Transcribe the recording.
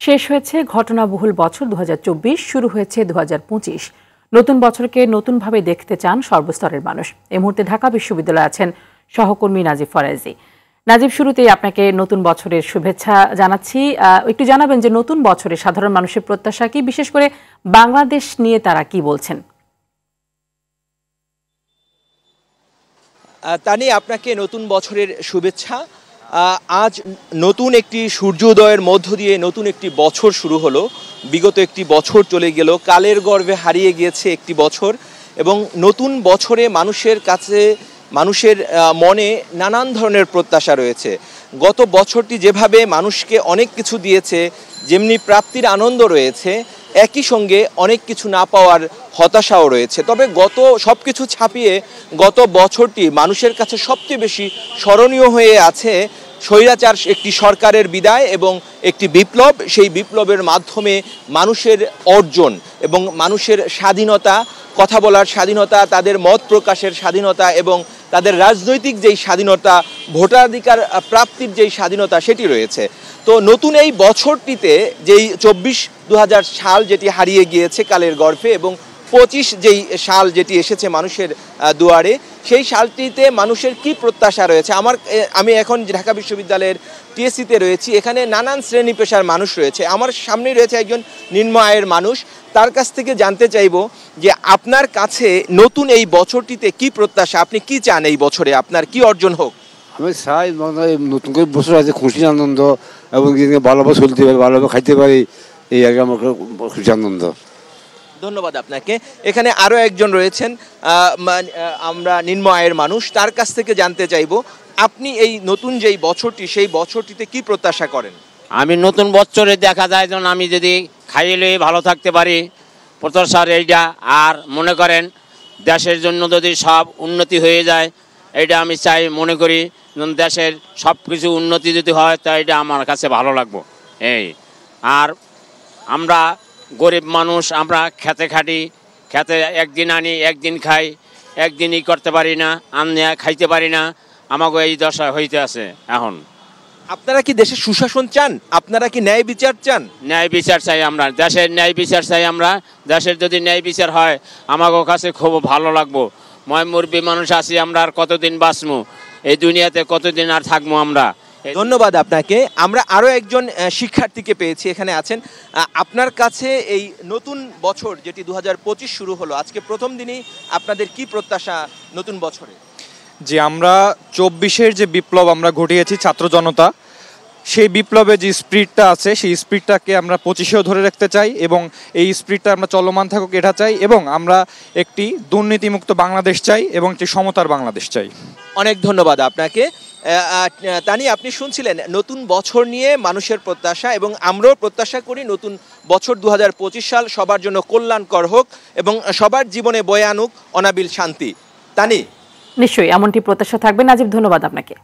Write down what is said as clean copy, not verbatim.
শেষ হয়েছে ঘটনাবহুল বছর ২০২৪, শুরু হয়েছে ২০২৫। নতুন বছরকে নতুনভাবে দেখতে চান সর্বস্তরের মানুষ। এই মুহূর্তে ঢাকা বিশ্ববিদ্যালয়ে আছেন সহকর্মী নাজিব ফরাজি। নাজিব, শুরুতেই আপনাকে নতুন বছরের শুভেচ্ছা জানাচ্ছি। একটু জানাবেন যে নতুন বছরে সাধারণ মানুষের প্রত্যাশা কি, বিশেষ করে বাংলাদেশ নিয়ে তারা কি বলছেন? তানি, আপনাকে নতুন বছরের শুভেচ্ছা। আজ নতুন একটি সূর্যোদয়ের মধ্য দিয়ে নতুন একটি বছর শুরু হলো। বিগত একটি বছর চলে গেল, কালের গর্ভে হারিয়ে গিয়েছে একটি বছর, এবং নতুন বছরে মানুষের মনে নানান ধরনের প্রত্যাশা রয়েছে। গত বছরটি যেভাবে মানুষকে অনেক কিছু দিয়েছে, যেমনি প্রাপ্তির আনন্দ রয়েছে, একই সঙ্গে অনেক কিছু না পাওয়ার হতাশাও রয়েছে। তবে সব কিছু ছাপিয়ে গত বছরটি মানুষের কাছে সবচেয়ে বেশি স্মরণীয় হয়ে আছে স্বৈরাচার একটি সরকারের বিদায় এবং একটি বিপ্লব। সেই বিপ্লবের মাধ্যমে মানুষের অর্জন এবং মানুষের স্বাধীনতা, কথা বলার স্বাধীনতা, তাদের মত প্রকাশের স্বাধীনতা এবং তাদের রাজনৈতিক যেই স্বাধীনতা, ভোটাধিকার প্রাপ্তির যেই স্বাধীনতা, সেটি রয়েছে। তো নতুন এই বছরটিতে যেই ২৪-২০০০ সাল যেটি হারিয়ে গিয়েছে কালের গর্ভে, এবং ২৫ যেই সাল যেটি এসেছে মানুষের দুয়ারে, সেই সালটিতে মানুষের কি প্রত্যাশা রয়েছে। আমি এখন ঢাকা বিশ্ববিদ্যালয়ের টিএসসিতে রয়েছি। এখানে নানান শ্রেণী পেশার মানুষ রয়েছে। আমার সামনেই রয়েছে একজন নিম্ন আয়ের মানুষ। তার কাছ থেকে জানতে চাইব যে আপনার কাছে নতুন এই বছরটিতে কি প্রত্যাশা, আপনি কি চান এই বছরে আপনার কি অর্জন হোক? আমি চাই নতুন করে বছর আছে খুশি আনন্দ, এবং ভালোভাবে চলতে পারি, ভালোভাবে খাইতে পারি, এই আগে আমার খুশি আনন্দ। ধন্যবাদ আপনাকে। এখানে আরও একজন রয়েছেন, আমরা নিম্ন আয়ের মানুষ। তার কাছ থেকে জানতে চাইব আপনি এই নতুন যেই বছরটি, সেই বছরটিতে কি প্রত্যাশা করেন? আমি নতুন বছরে দেখা যায় যেন আমি যদি খাইলে ভালো থাকতে পারি, প্রত্যাশার এইটা। আর মনে করেন দেশের জন্য যদি সব উন্নতি হয়ে যায়, এইটা আমি চাই, মনে করি দেশের সব কিছু উন্নতি যদি হয় তা এটা আমার কাছে ভালো লাগবো। আর আমরা গরিব মানুষ, আমরা খেতে খাটি, খেতে একদিন আনি একদিন খাই, একদিনই করতে পারি না, আনিয়া খাইতে পারি না। আমাকে এই দশা হইতে আছে এখন। আপনারা কি দেশের সুশাসন চান? আপনারা কি ন্যায় বিচার চান? ন্যায় বিচার চাই আমরা, দেশের ন্যায় বিচার চাই আমরা। দেশের যদি ন্যায় বিচার হয় আমাকে কাছে খুব ভালো লাগবো। মুরব্বী মানুষ আছি আমরা, আর কতদিন বাঁচবো এই দুনিয়াতে, কতদিন আর থাকবো আমরা। ধন্যবাদ আপনাকে। আমরা আরও একজন শিক্ষার্থীকে পেয়েছি, এখানে আছেন। আপনার কাছে এই নতুন বছর যেটি ২০২৫ শুরু হলো, আজকে প্রথম দিনই আপনাদের কি প্রত্যাশা নতুন বছরে? যে আমরা ২৪-এর যে বিপ্লব আমরা ঘটিয়েছি ছাত্র জনতা, সেই বিপ্লবে যে স্পিরিটটা আছে, সেই স্পিরিটটাকে আমরা ২৫-এও ধরে রাখতে চাই, এবং এই স্পিরিটটা আমরা চলমান থাকুক এটা চাই, এবং আমরা একটি দুর্নীতিমুক্ত বাংলাদেশ চাই এবং একটি সমতার বাংলাদেশ চাই। অনেক ধন্যবাদ আপনাকে। তানি, আপনি শুনছিলেন নতুন বছর নিয়ে মানুষের প্রত্যাশা, এবং আমরাও প্রত্যাশা করি নতুন বছর ২০২৫ সাল সবার জন্য কল্যাণকর হোক এবং সবার জীবনে বয়ে আনুক অনাবিল শান্তি। তানি, নিশ্চয়ই এমনটি প্রত্যাশা থাকবে। নাজিব, ধন্যবাদ আপনাকে।